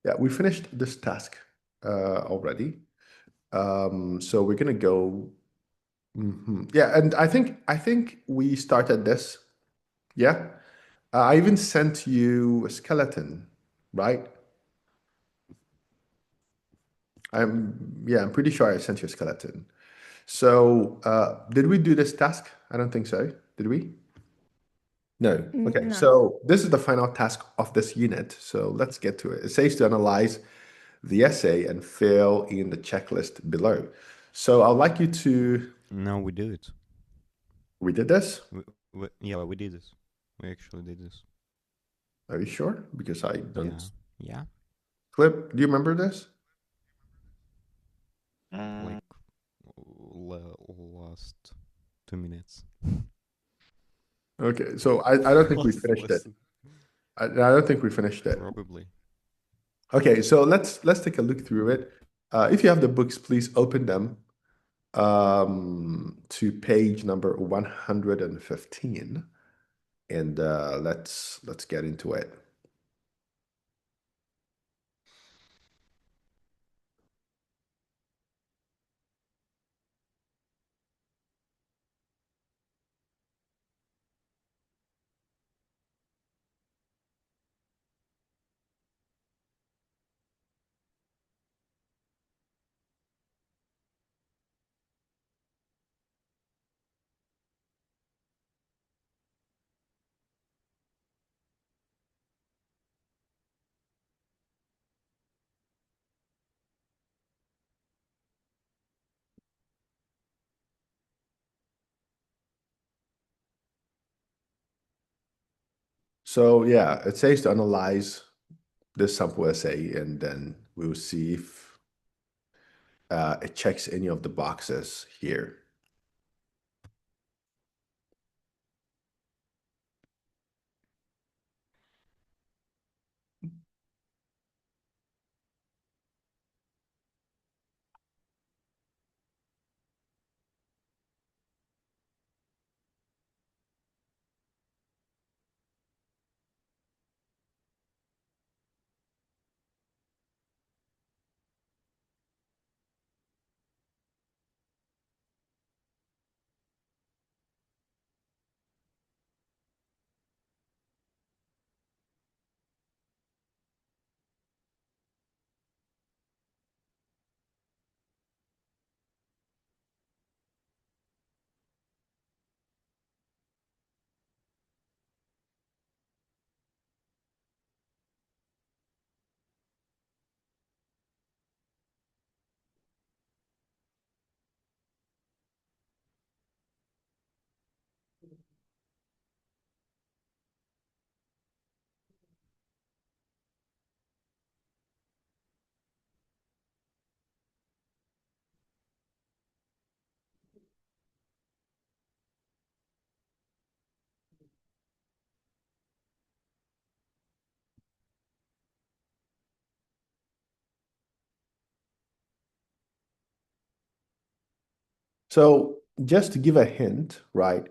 Yeah, we finished this task already. So we're gonna go. Yeah, and I think we started this. Yeah, I even sent you a skeleton, right? I'm pretty sure I sent you a skeleton. So did we do this task? I don't think so. Did we? No. Okay. No. So this is the final task of this unit. So let's get to it. It says to analyze the essay and fill in the checklist below. So I'd like you to. No, we did it. We did this? Yeah, we did this. We actually did this. Are you sure? Because I don't. Yeah. Clip, do you remember this? Like last 2 minutes. Okay, so I don't think we finished it. I don't think we finished it. Probably. Okay, so let's take a look through it. If you have the books, please open them to page number 115, and let's get into it. So yeah, it says to analyze this sample essay, and then we'll see if it checks any of the boxes here. So just to give a hint, right?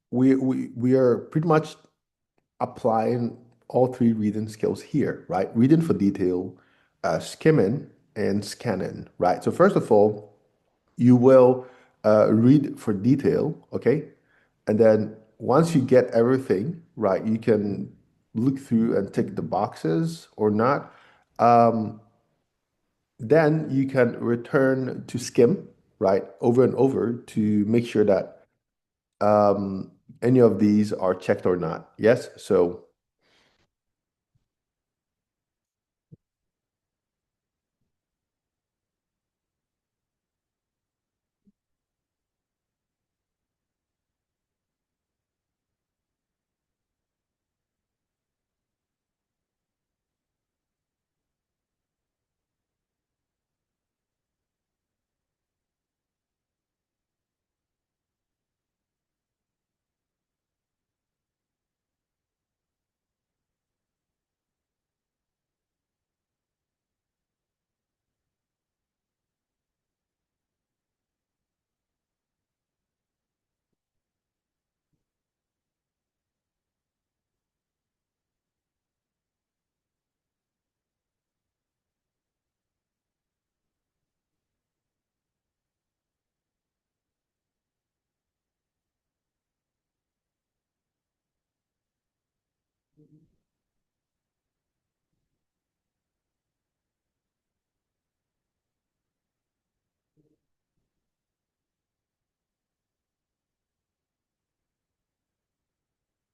We are pretty much applying all three reading skills here, right? Reading for detail, skimming, and scanning, right? So first of all, you will read for detail, okay? And then once you get everything, right, you can look through and tick the boxes or not. Then you can return to skim, right, over and over to make sure that any of these are checked or not. Yes, so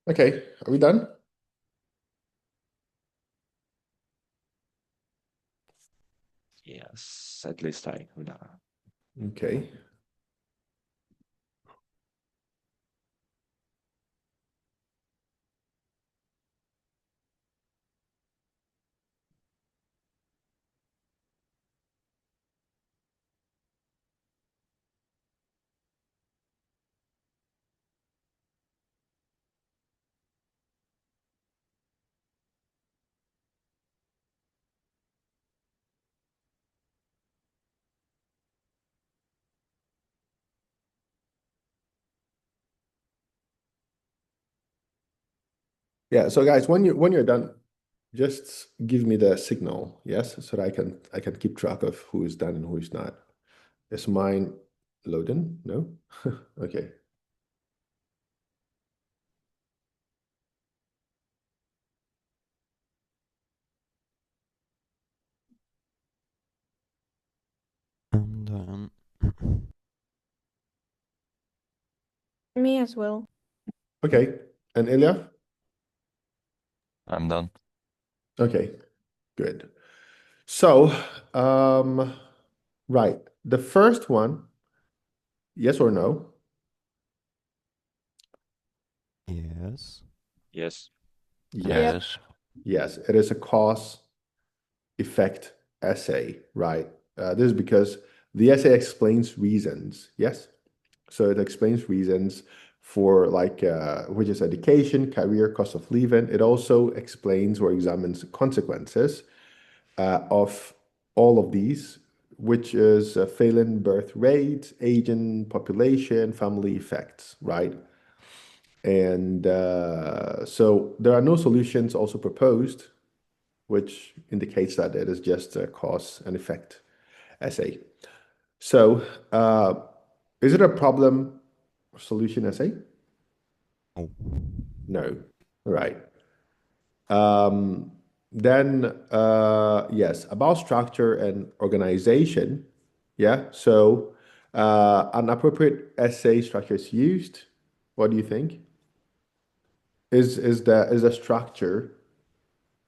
Okay, are we done? Yes, at least I know. Okay. Yeah, so guys, when you're done, just give me the signal, yes, so that I can keep track of who is done and who is not. Is mine loading? No? Okay. I'm done. Me as well. Okay. And Ilya? I'm done. Okay, good. So, right. The first one, yes or no? Yes. Yes. Yes. Yes, it is a cause effect essay, right? This is because the essay explains reasons, yes? So it explains reasons for like, which is education, career, cost of living. It also explains or examines consequences of all of these, which is failing birth rate, aging population, family effects, right? And so there are no solutions also proposed, which indicates that it is just a cause and effect essay. So is it a problem solution essay? Oh. No. Right. Then yes, about structure and organization. Yeah. So an appropriate essay structure is used. What do you think? Is the structure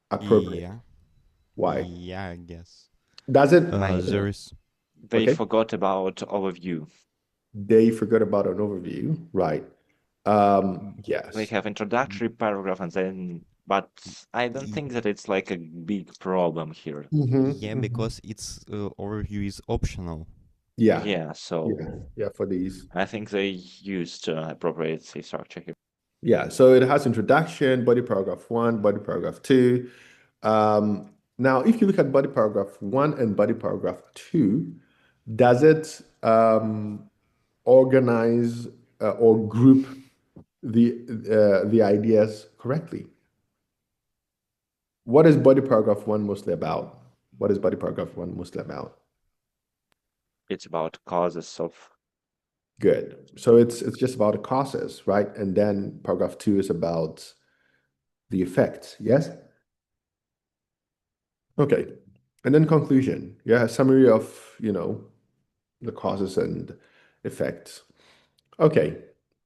appropriate? Yeah. Why? Yeah, I guess. Does it? There is. They Okay. forgot about overview. They forgot about an overview, right? Yes. They have introductory paragraph and then, but I don't think that it's like a big problem here. Yeah, because its overview is optional. Yeah. Yeah, so Yeah, for these. I think they used appropriate say structure here. Yeah, so it has introduction, body paragraph 1, body paragraph 2. Now, if you look at body paragraph 1 and body paragraph 2, does it organize or group the ideas correctly? What is body paragraph 1 mostly about? What is body paragraph 1 mostly about? It's about causes of. Good. So it's just about the causes, right? And then paragraph 2 is about the effects, yes? Okay. And then conclusion. Yeah, a summary of, the causes and effects. Okay.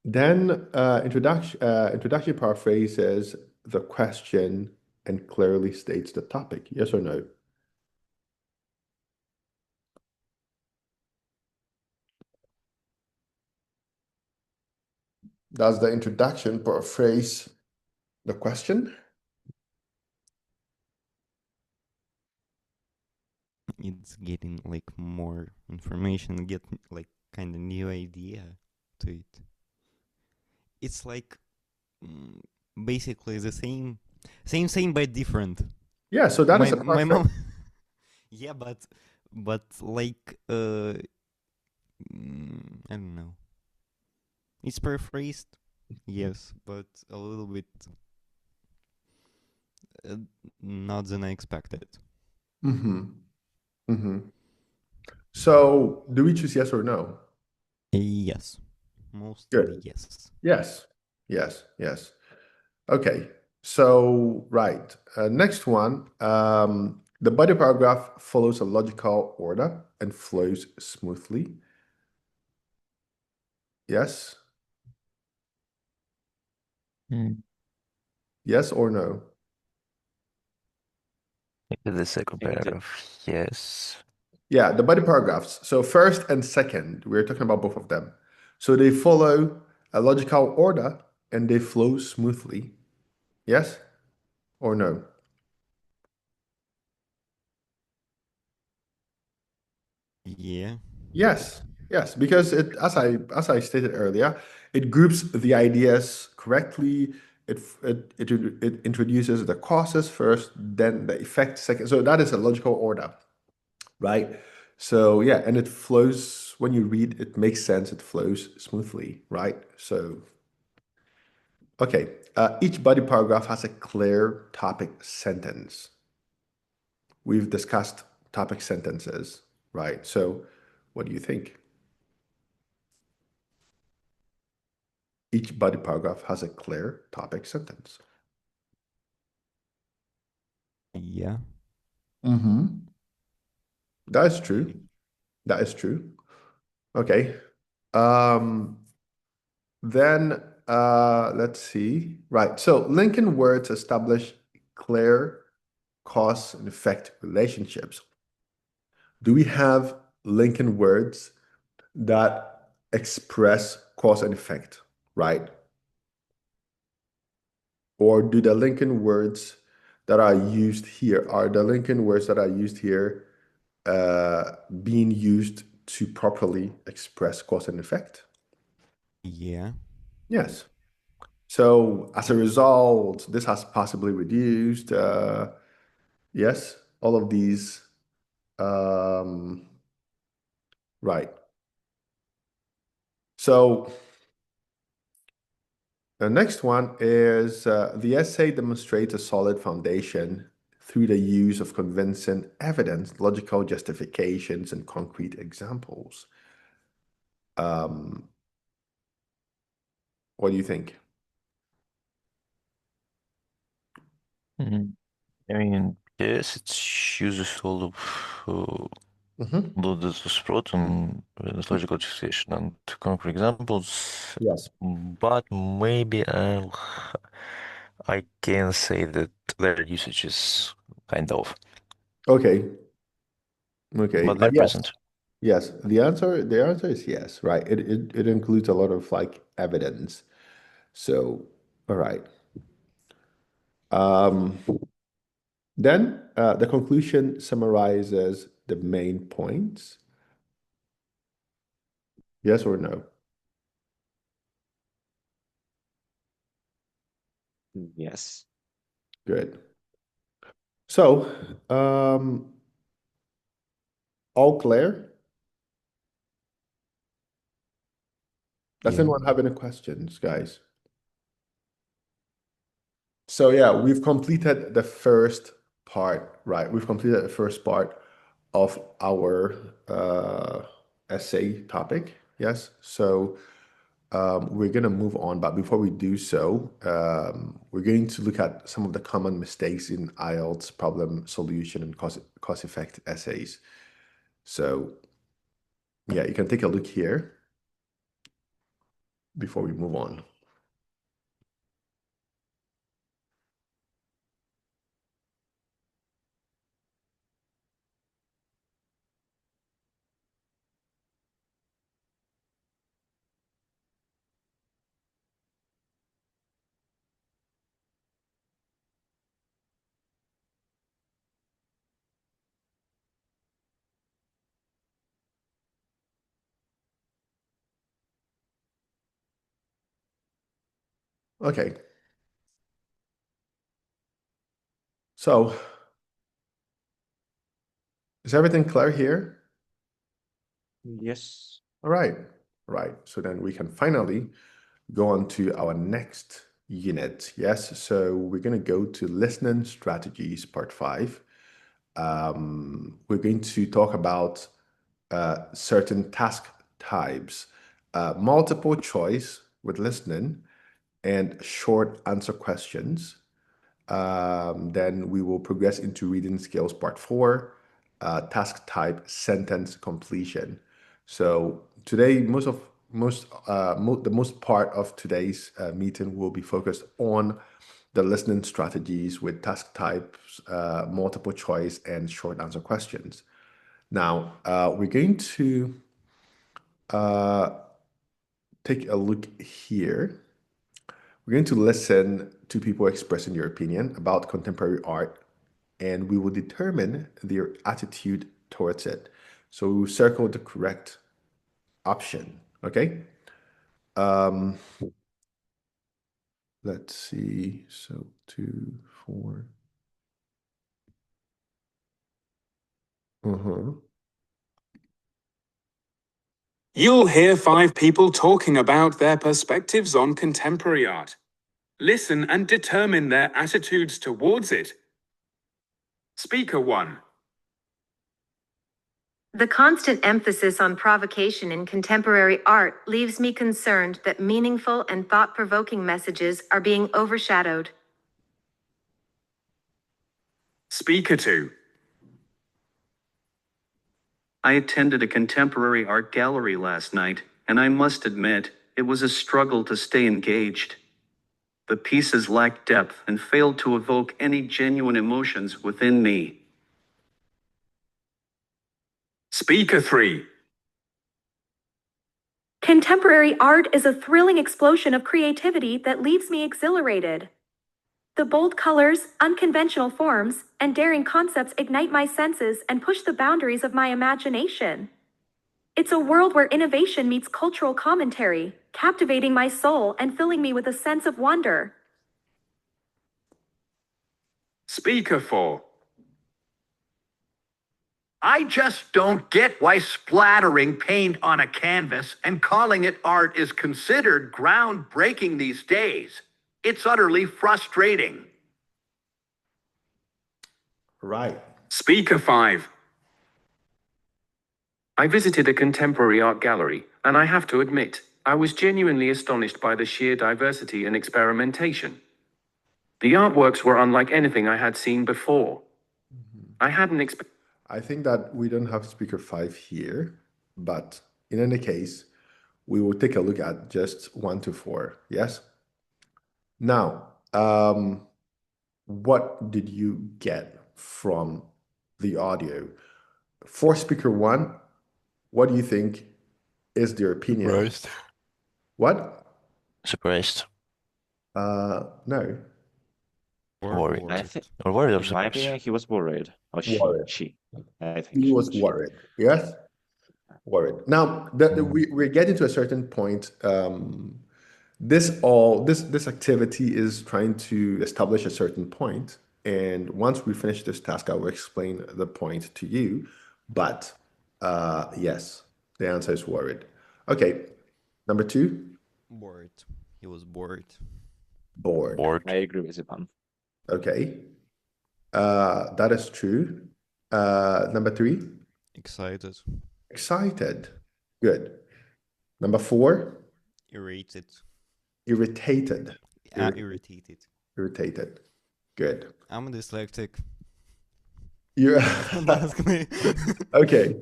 Then introduction paraphrases the question and clearly states the topic. Yes or no? Does the introduction paraphrase the question? It's getting like more information, get like kind of new idea to it. It's like basically the same but different. Yeah, so that is a My paraphrase. mom. Yeah, but like I don't know. It's paraphrased, yes, but a little bit not than I expected. So do we choose yes or no? Yes, mostly Good. yes. Yes. Okay. So, right. Next one. The body paragraph follows a logical order and flows smoothly. Yes? Mm. Yes or no? Maybe the second think that- paragraph. Yes. Yeah, the body paragraphs. So first and second, we're talking about both of them. So they follow a logical order and they flow smoothly. Yes or no? Yeah. Yes. Yes, because it, as I stated earlier, it groups the ideas correctly. It introduces the causes first, then the effect second. So that is a logical order, right? So yeah, and it flows when you read, it makes sense, it flows smoothly, right? So okay, each body paragraph has a clear topic sentence. We've discussed topic sentences, right? So what do you think? Each body paragraph has a clear topic sentence. Yeah. Mm-hmm. That is true. That is true. Okay. Then let's see. Right. So linking words establish clear cause and effect relationships. Do we have linking words that express cause and effect, right? Or do the linking words that are used here, are the linking words that are used here being used to properly express cause and effect? Yeah. Yes. So as a result, this has possibly reduced, yes, all of these, right. So the next one is the essay demonstrates a solid foundation through the use of convincing evidence, logical justifications, and concrete examples. What do you think? Mm. I mean, yes, it's useful Mm-hmm. loaded with sprout with logical justification and concrete examples, Yes. but maybe I can say that their usage is kind of, Okay. Okay. but they're Yes. present. Yes. The answer is yes, right? It includes a lot of like evidence. So, all right. Then the conclusion summarizes the main points. Yes or no? Yes. Good. So, all clear? Does Yeah. anyone have any questions, guys? So yeah, we've completed the first part, right? We've completed the first part of our essay topic. Yes. So we're going to move on, but before we do so, we're going to look at some of the common mistakes in IELTS problem solution and cause effect essays. So yeah, you can take a look here before we move on. Okay. So is everything clear here? Yes. All right. All right. So then we can finally go on to our next unit. Yes. So we're going to go to listening strategies, part 5. We're going to talk about certain task types, multiple choice with listening, and short answer questions. Then we will progress into reading skills part 4, task type, sentence completion. So today, the most part of today's meeting will be focused on the listening strategies with task types, multiple choice, and short answer questions. Now, we're going to take a look here. We're going to listen to people expressing their opinion about contemporary art, and we will determine their attitude towards it. So we will circle the correct option, okay? Let's see, so 2, 4. You'll hear 5 people talking about their perspectives on contemporary art. Listen and determine their attitudes towards it. Speaker 1. The constant emphasis on provocation in contemporary art leaves me concerned that meaningful and thought-provoking messages are being overshadowed. Speaker 2. I attended a contemporary art gallery last night, and I must admit, it was a struggle to stay engaged. The pieces lacked depth and failed to evoke any genuine emotions within me. Speaker 3. Contemporary art is a thrilling explosion of creativity that leaves me exhilarated. The bold colors, unconventional forms, and daring concepts ignite my senses and push the boundaries of my imagination. It's a world where innovation meets cultural commentary, captivating my soul and filling me with a sense of wonder. Speaker 4. I just don't get why splattering paint on a canvas and calling it art is considered groundbreaking these days. It's utterly frustrating. Right. Speaker 5. I visited a contemporary art gallery, and I have to admit, I was genuinely astonished by the sheer diversity and experimentation. The artworks were unlike anything I had seen before. I hadn't expected. I think that we don't have speaker 5 here, but in any case, we will take a look at just 1 to 4. Yes? Now, what did you get from the audio? For speaker 1, what do you think is their opinion? Surprised. What? Surprised. No. Worried. I think, Or worried or in my opinion, surprised? he was worried. Or Worried. she. I think He was she. worried. Yes? Worried. Now, we're getting to a certain point. This activity is trying to establish a certain point, and once we finish this task, I will explain the point to you. But yes, the answer is worried. Okay, number 2. Bored. He was bored. Bored. Bored. I agree with Ivan. Okay, that is true. Number 3. Excited. Excited. Good. Number 4. Irritated. Irritated. Irritated. Irritated. Good. I'm dyslexic. You Don't ask me. okay.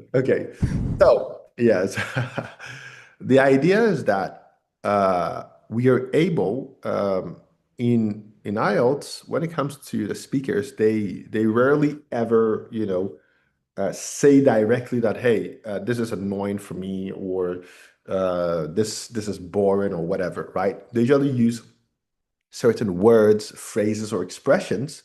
So yes, the idea is that we are able in IELTS, when it comes to the speakers, they rarely ever say directly that, hey, this is annoying for me, or this is boring, or whatever, right? They usually use certain words, phrases, or expressions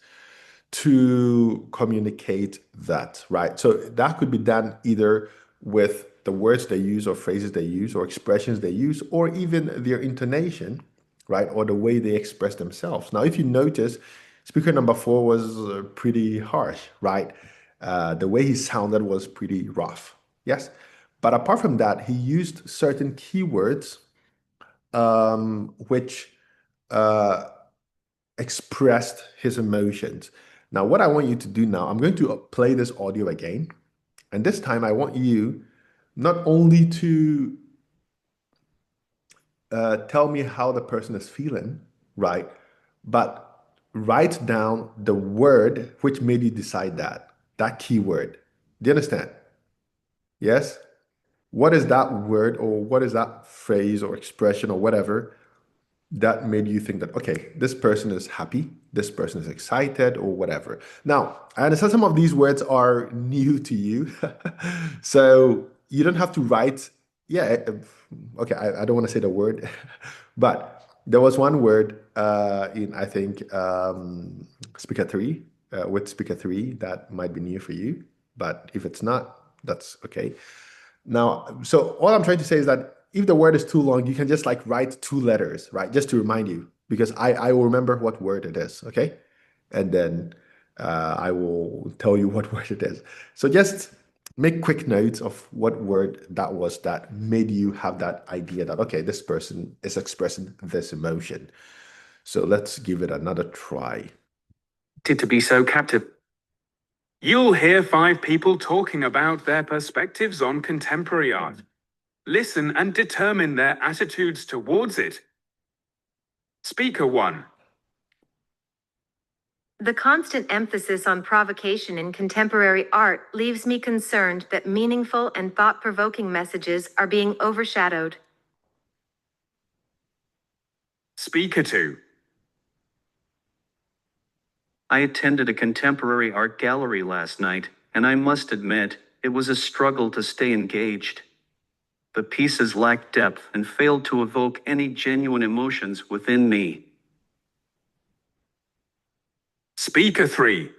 to communicate that, right? So that could be done either with the words they use, or phrases they use, or expressions they use, or even their intonation, right? Or the way they express themselves. Now, if you notice, speaker number 4 was pretty harsh, right? The way he sounded was pretty rough, yes? But apart from that, he used certain keywords which expressed his emotions. Now, what I want you to do now, I'm going to play this audio again. And this time I want you not only to tell me how the person is feeling, right? But write down the word which made you decide that keyword. Do you understand? Yes? What is that word or what is that phrase or expression or whatever that made you think that, okay, this person is happy, this person is excited, or whatever? Now, I understand some of these words are new to you. So you don't have to write, okay, I don't want to say the word, but there was one word in, I think, Speaker 3, with Speaker 3 that might be new for you. But if it's not, that's okay. Now, so all I'm trying to say is that if the word is too long, you can just like write 2 letters, right? Just to remind you, because I will remember what word it is, okay? And then I will tell you what word it is. So just make quick notes of what word that was that made you have that idea that, okay, this person is expressing this emotion. So let's give it another try. To be so captive. You'll hear 5 people talking about their perspectives on contemporary art. Listen and determine their attitudes towards it. Speaker 1. The constant emphasis on provocation in contemporary art leaves me concerned that meaningful and thought-provoking messages are being overshadowed. Speaker 2. I attended a contemporary art gallery last night, and I must admit, it was a struggle to stay engaged. The pieces lacked depth and failed to evoke any genuine emotions within me. Speaker 3.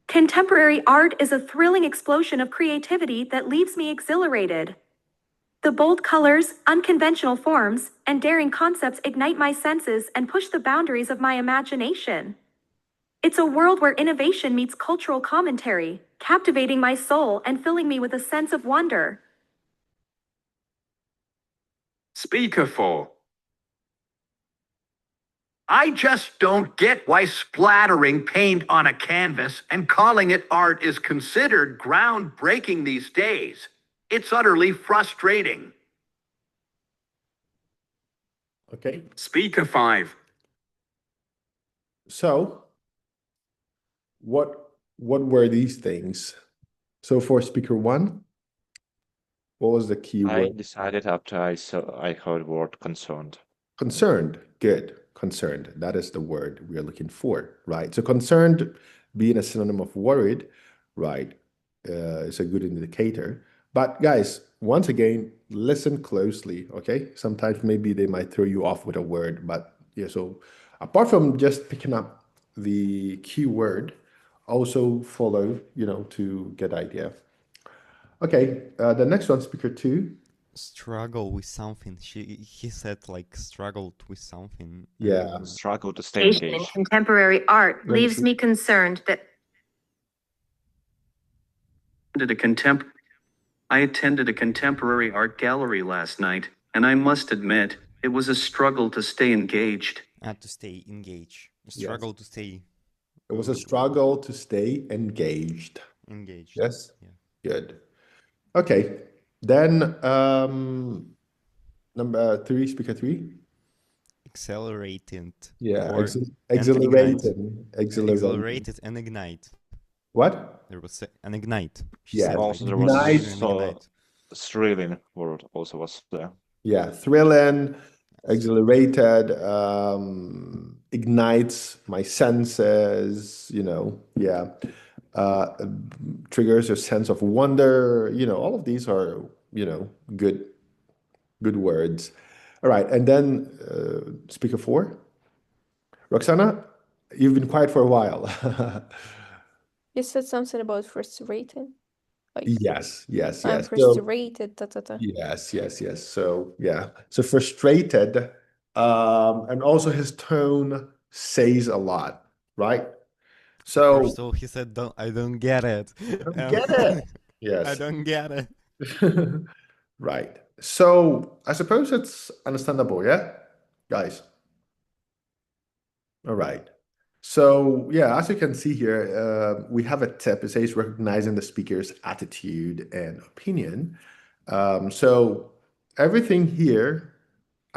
Contemporary art is a thrilling explosion of creativity that leaves me exhilarated. The bold colors, unconventional forms, and daring concepts ignite my senses and push the boundaries of my imagination. It's a world where innovation meets cultural commentary, captivating my soul and filling me with a sense of wonder. Speaker 4. I just don't get why splattering paint on a canvas and calling it art is considered groundbreaking these days. It's utterly frustrating. Okay. Speaker 5. So what were these things? So for speaker 1, what was the key I word? decided after I heard word concerned. Concerned. Good. Concerned. That is the word we are looking for, right? So concerned being a synonym of worried, right, is a good indicator. But guys, once again, listen closely, okay? Sometimes maybe they might throw you off with a word, but yeah, so apart from just picking up the key word, also follow, to get idea. Okay, the next one, speaker 2. Struggle with something. He said like struggled with something. Yeah. Struggle to stay In engaged. contemporary art Let me leaves see. me concerned that I attended a contemporary art gallery last night, and I must admit, it was a struggle to stay engaged. To stay engaged. Struggle to stay It was a struggle to stay engaged. engaged. Yes? Yeah. Good. Okay. Then number 3, speaker 3. Accelerated. Yeah, or exhilarating. Exhilarated and ignite. What? There was an ignite. She Yeah, said, Also, like, there was ignite. so thrilling word also was there. Yeah, thrilling, exhilarated, ignites my senses, yeah. Triggers your sense of wonder, all of these are, good words. All right, and then speaker 4. Roxana, you've been quiet for a while. You said something about frustrated. Like, Yes. I'm So, frustrated. yes. So, yeah. So frustrated, and also his tone says a lot, right? So, First of all, he said, I don't get it. get it. Yes. I don't get it. Right. So I suppose it's understandable, yeah, guys. All right. So yeah, as you can see here, we have a tip. It says recognizing the speaker's attitude and opinion. So everything here,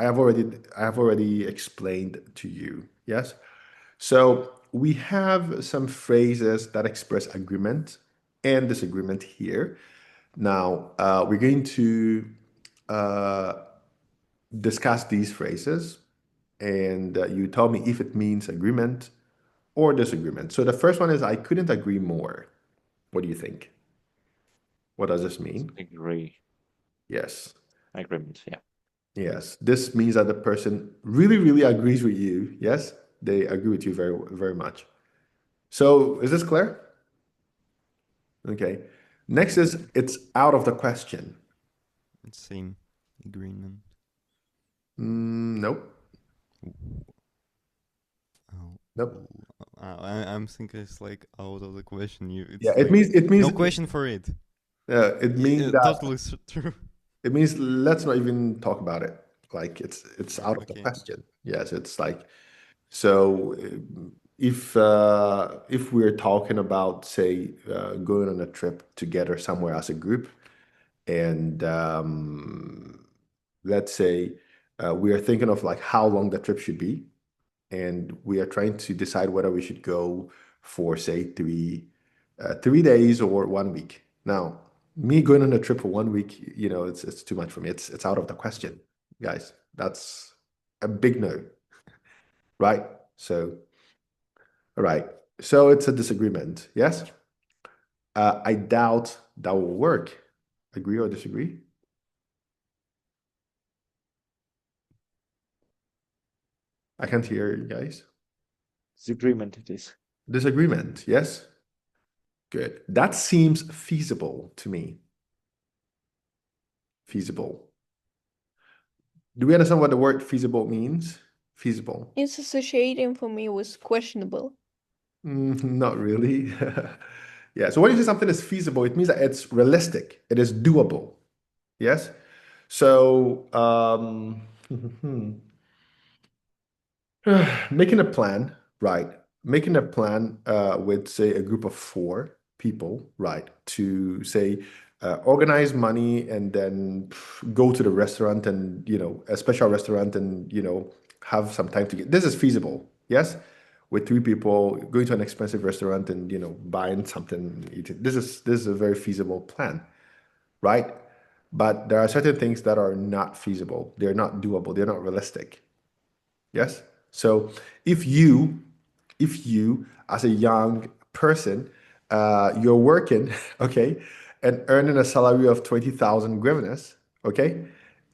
I have already explained to you. Yes. So we have some phrases that express agreement and disagreement here. Now, we're going to discuss these phrases, and you tell me if it means agreement or disagreement. So the first one is, I couldn't agree more. What do you think? What does this mean? Agree. Yes. Agreement, yeah. Yes. This means that the person really, really agrees with you. Yes. They agree with you very, very much. So is this clear? Okay. Next is, it's out of the question. Same agreement. Nope. Oh. Nope. I'm thinking it's like out of the question. Yeah, it means no question for it. it means that totally true. it means let's not even talk about it. Like it's out of the Okay. question. Yes, it's like, so if we're talking about, say, going on a trip together somewhere as a group, and let's say we are thinking of like how long the trip should be, and we are trying to decide whether we should go for, say, 3 days or 1 week. Now, me going on a trip for 1 week, it's too much for me. It's out of the question, guys. That's a big no, right? So, all right. So it's a disagreement. Yes. I doubt that will work. Agree or disagree? I can't hear you guys. Disagreement it is. Disagreement, yes? Good. That seems feasible to me. Feasible. Do we understand what the word feasible means? Feasible. It's associating for me with questionable. Not really. Yeah, so when you say something is feasible, it means that it's realistic. It is doable. Yes? So, making a plan, right? Making a plan with, say, a group of 4 people, right? To, say, organize money and then go to the restaurant and, a special restaurant and, have some time to get. This is feasible, yes? With 3 people going to an expensive restaurant and, buying something, eating. This is a very feasible plan, right? But there are certain things that are not feasible. They're not doable. They're not realistic. Yes? So if you as a young person, you're working, okay, and earning a salary of 20,000 hryvnias, okay,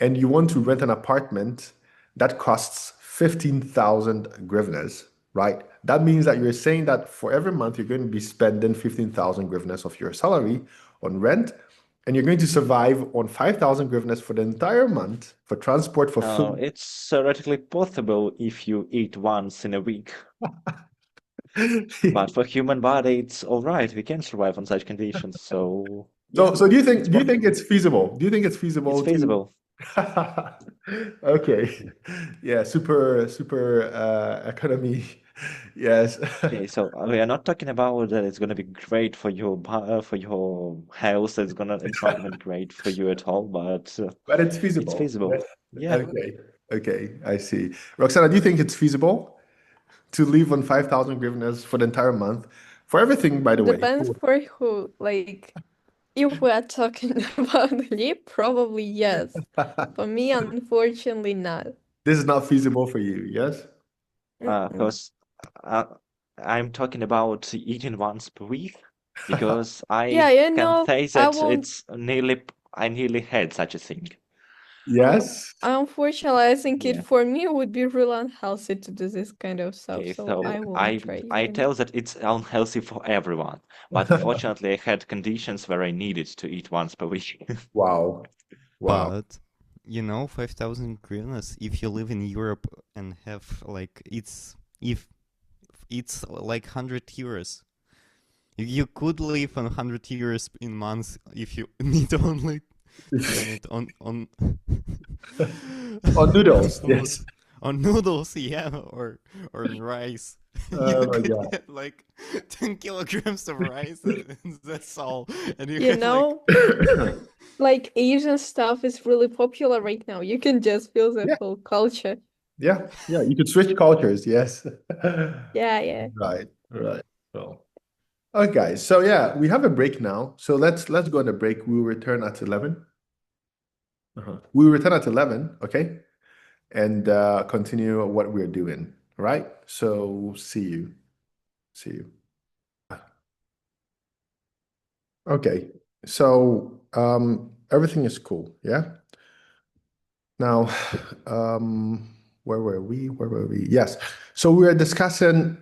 and you want to rent an apartment that costs 15,000 hryvnias, right? That means that you're saying that for every month you're going to be spending 15,000 hryvnias of your salary on rent, and you're going to survive on 5,000 hryvnias for the entire month for transport, for food. It's theoretically possible if you eat once in a week. But for human body, it's all right. We can survive on such conditions. So, yeah, So do you think it's feasible? Do you think it's feasible? it's feasible. Okay. Yeah, super economy. Yes. Okay, so we are not talking about that it's gonna be great for your health. It's not even great for you at all, but But it's feasible. it's feasible. Yes. Yeah. Okay, I see. Roxana, do you think it's feasible to live on 5,000 hryvnias for the entire month? For everything, by the way. Depends for who. Like, if we are talking about live, probably yes. For me, unfortunately, not. This is not feasible for you, yes? Because I'm talking about eating once per week, because I Yeah, you can know, say I that won't. I nearly had such a thing. Yes. Unfortunately, I think Yeah. it for me would be really unhealthy to do this kind of stuff, Okay, so so I won't try. I tell that it's unhealthy for everyone, but fortunately I had conditions where I needed to eat once per week. Wow. But 5,000 hryvnias, if you live in Europe and have like if it's like 100 euros, you could live on 100 euros in months if you need only spend it on On noodles, yes. on noodles, yeah, or on rice. Oh You my could God. get like 10 kilograms of rice and that's all. And you You get know, like Asian stuff is really popular right now. You can just feel the Yeah. whole culture. Yeah, you could switch cultures, yes. Yeah. Right. So, okay, so yeah, we have a break now. So let's go on a break. We'll return at 11. We'll return at 11, okay? And continue what we're doing. All right? So see you. Okay. So everything is cool, yeah? Now, where were we? Yes. So we are discussing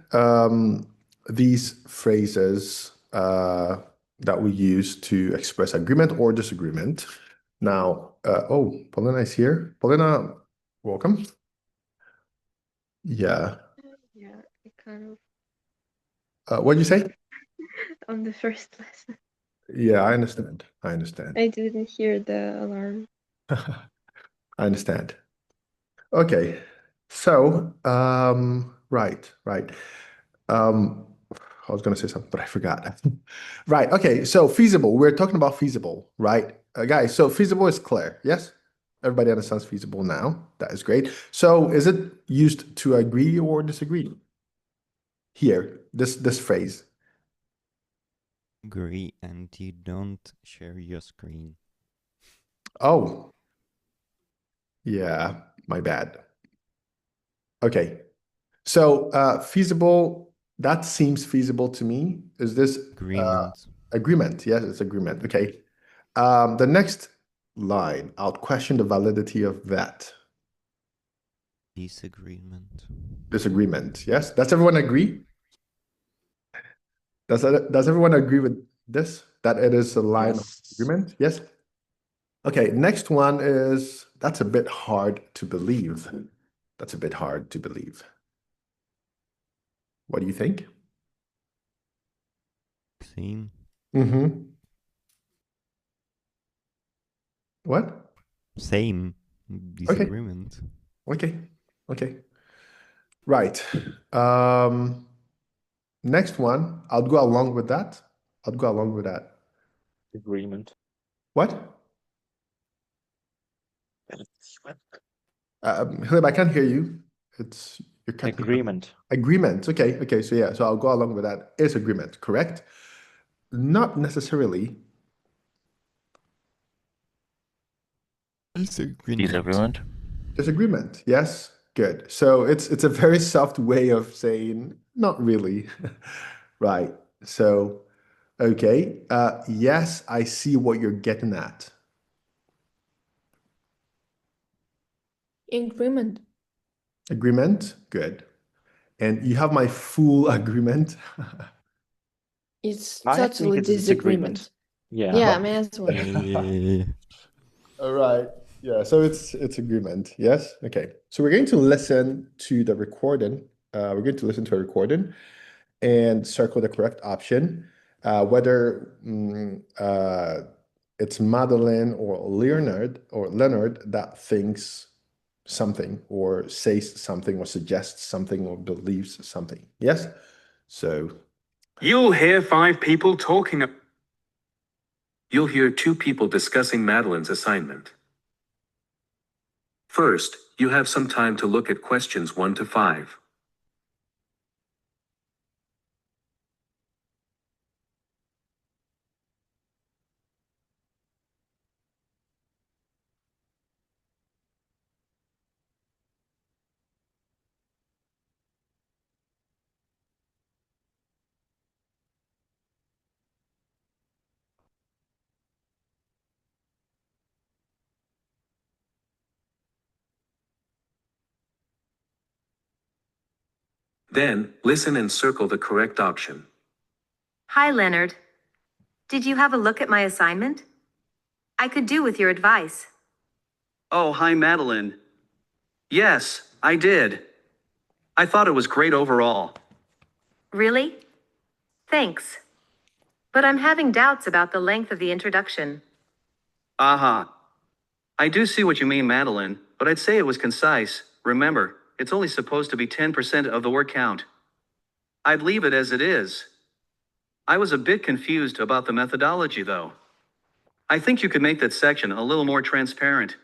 these phrases that we use to express agreement or disagreement. Now, oh, Paulina is here. Paulina, welcome. Yeah. Yeah, I kind What'd you say? of on the first lesson. Yeah, I understand. I didn't hear the alarm. I understand. Okay. So, right. I was going to say something, but I forgot. Right. Okay. So feasible. We're talking about feasible, right? Guys, so feasible is clear. Yes? Everybody understands feasible now. That is great. So is it used to agree or disagree? Here, this phrase. agree and you don't share your screen. Oh. Yeah, my bad. Okay. So feasible, that seems feasible to me. Is this Agreement. agreement? Yes, it's agreement. Okay. The next line, I'll question the validity of that. Disagreement. Disagreement. Yes. Does everyone agree? Does everyone agree with this? That it is a line of agreement? Yes. Okay. Next one is, that's a bit hard to believe. What do you think? Same. Mm-hmm. What? Same. Disagreement. Okay. Right. Next one, I'll go along with that. Agreement. What? Hilib, I can't hear you. You're cutting out. Agreement. Agreement. Okay. So yeah, so I'll go along with that. Is agreement, correct? Not necessarily. Disagreement. Disagreement. Yes. Good. So it's a very soft way of saying not really. Right. So, okay. Yes, I see what you're getting at. Agreement. Agreement. Good. And you have my full agreement. It's I think totally it's disagreement. disagreement. Yeah. Yeah, me as well. Yeah. All right. Yeah, so it's agreement. Yes. Okay. So we're going to listen to the recording. We're going to listen to a recording and circle the correct option. Whether it's Madeline or Leonard that thinks something or says something or suggests something or believes something. Yes. So You'll hear 5 people talking. You'll hear 2 people discussing Madeline's assignment. First, you have some time to look at questions 1 to 5. Then, listen and circle the correct option. Hi, Leonard. Did you have a look at my assignment? I could do with your advice. Oh, hi, Madeline. Yes, I did. I thought it was great overall. Really? Thanks. But I'm having doubts about the length of the introduction. Aha. I do see what you mean, Madeline, but I'd say it was concise. Remember, it's only supposed to be 10% of the word count. I'd leave it as it is. I was a bit confused about the methodology, though. I think you could make that section a little more transparent.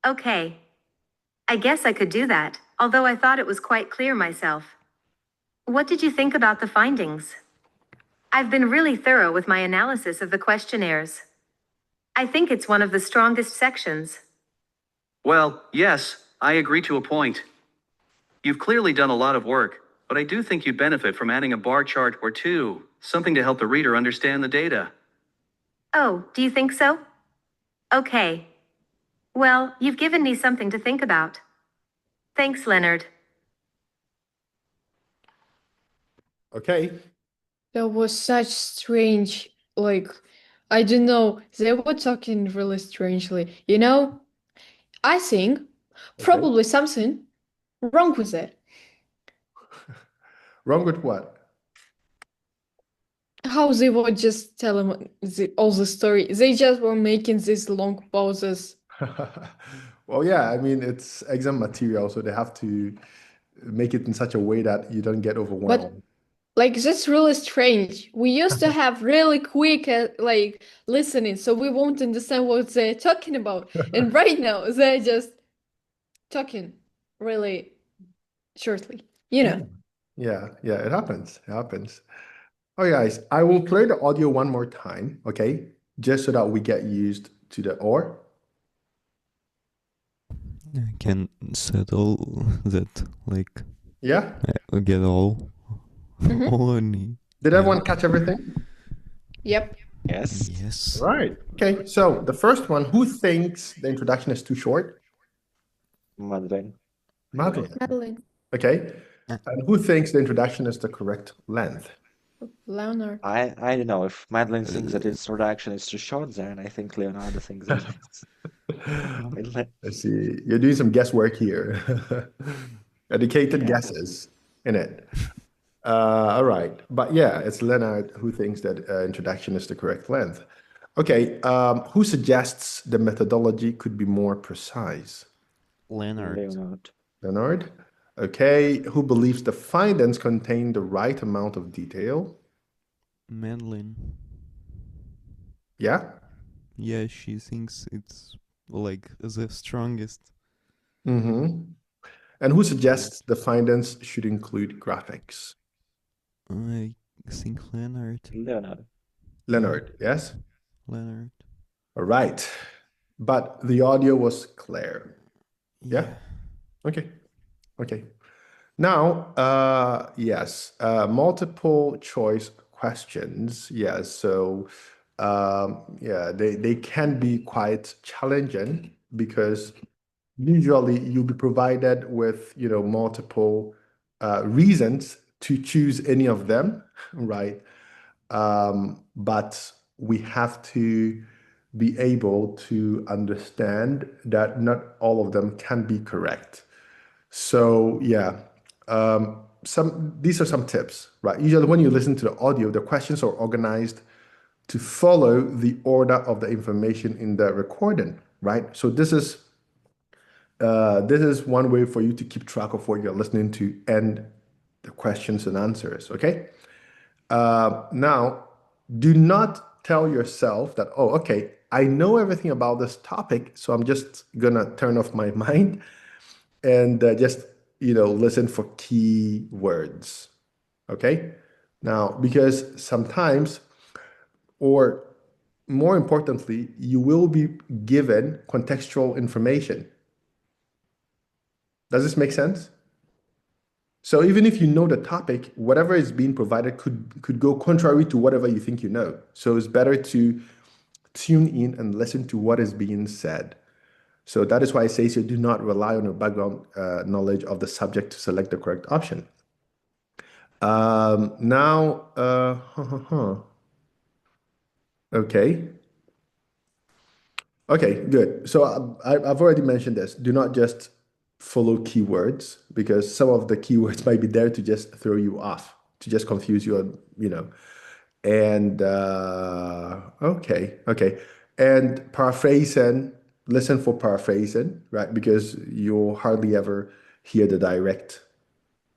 Okay. I guess I could do that, although I thought it was quite clear myself. What did you think about the findings? I've been really thorough with my analysis of the questionnaires. I think it's one of the strongest sections. Well, yes, I agree to a point. You've clearly done a lot of work, but I do think you'd benefit from adding a bar chart or two, something to help the reader understand the data. Oh, do you think so? Okay. Well, you've given me something to think about. Thanks, Leonard. Okay. That was such strange, like, I don't know, they were talking really strangely. You know, I think probably something wrong with it. Wrong with what? How they were just telling all the story. They just were making these long pauses. Well, yeah, I mean, it's exam material, so they have to make it in such a way that you don't get overwhelmed. Like, that's really strange. We used to have really quick, like, listening, so we won't understand what they're talking about. And right now, they're just talking really shortly, you know. Yeah, it happens. It happens. Okay, guys, I will play the audio one more time, okay? Just so that we get used to the or. I can settle that, like, Yeah? I get all I need. Did everyone catch everything? Yep. Yes. Yes. Right. Okay, so the first one, who thinks the introduction is too short? Madeline. Madeline. Okay. And who thinks the introduction is the correct length? Leonard. I don't know if Madeline thinks that its introduction is too short, then I think Leonardo thinks that it's Let's see. You're doing some guesswork here. Educated guesses in it. All right. But yeah, it's Leonard who thinks that introduction is the correct length. Okay. Who suggests the methodology could be more precise? Leonard. Leonard. Okay. Who believes the findings contain the right amount of detail? Madeline. Yeah? Yeah, she thinks it's like the strongest. Mm-hmm. And who suggests the findings should include graphics? I think Leonard. Leonard, yes? Leonard. All right. But the audio was clear. Yeah? Okay. Now, yes, multiple choice questions. Yes, so they can be quite challenging because usually you'll be provided with, multiple reasons to choose any of them, right? But we have to be able to understand that not all of them can be correct. So yeah, these are some tips, right? Usually when you listen to the audio, the questions are organized to follow the order of the information in the recording, right? So this is one way for you to keep track of what you're listening to and the questions and answers, okay? Now, do not tell yourself that, oh, okay, I know everything about this topic, so I'm just gonna turn off my mind and just, listen for key words, okay? Now, because sometimes, or more importantly, you will be given contextual information. Does this make sense? So even if you know the topic, whatever is being provided could go contrary to whatever you think you know. So it's better to tune in and listen to what is being said. So that is why I say, so do not rely on your background knowledge of the subject to select the correct option. Okay. Okay, good. So I've already mentioned this. Do not just follow keywords because some of the keywords might be there to just throw you off, to just confuse you, And okay. And paraphrasing, listen for paraphrasing, right? Because you'll hardly ever hear the direct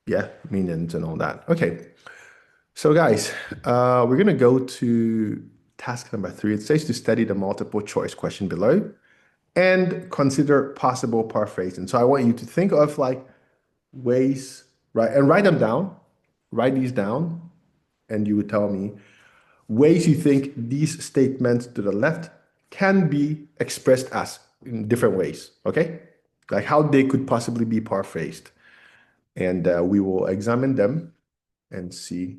Yeah, meanings and all that. Okay. So guys, we're going to go to task number 3. It says to study the multiple choice question below and consider possible paraphrasing. So I want you to think of like ways, right? And write them down. Write these down. And you would tell me ways you think these statements to the left can be expressed as in different ways, okay? Like how they could possibly be paraphrased. And we will examine them and see.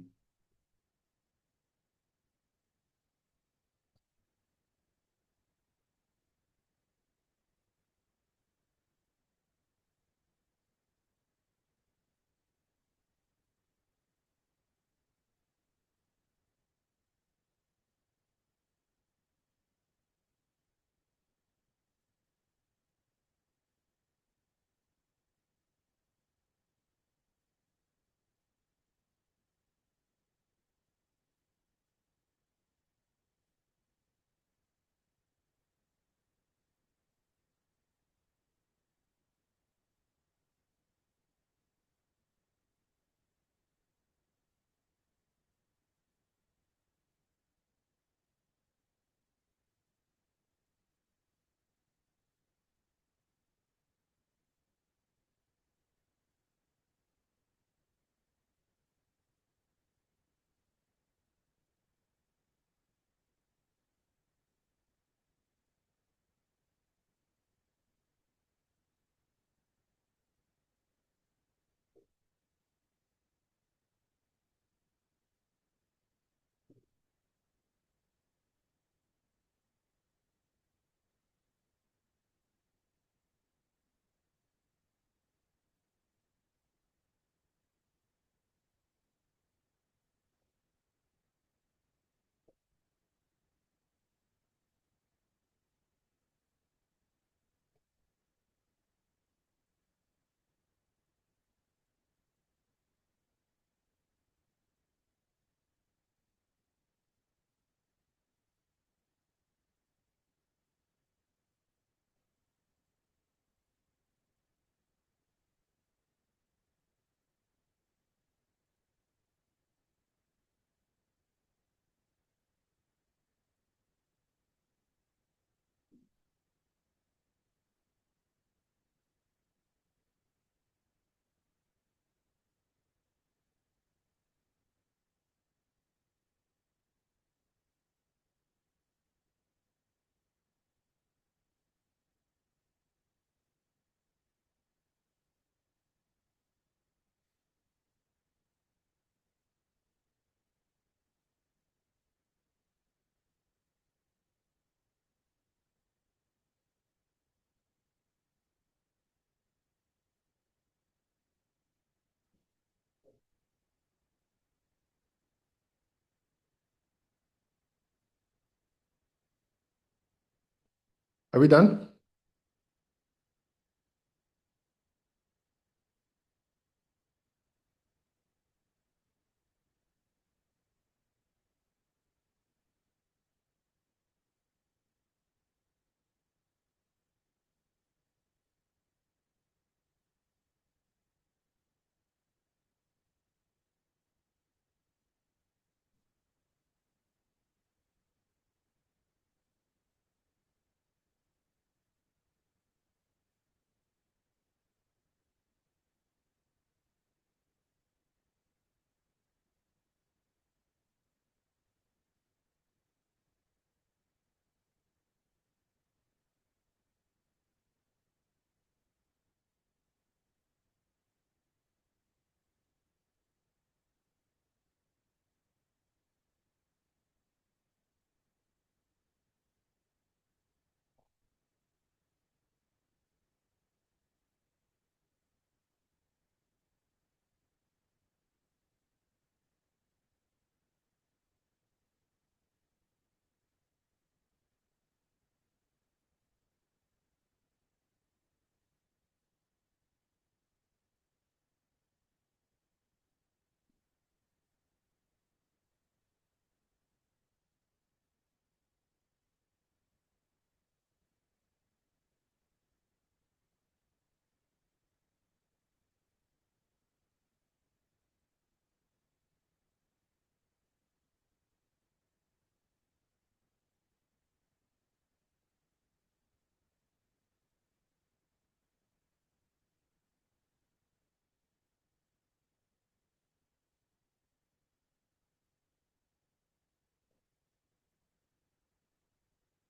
Are we done?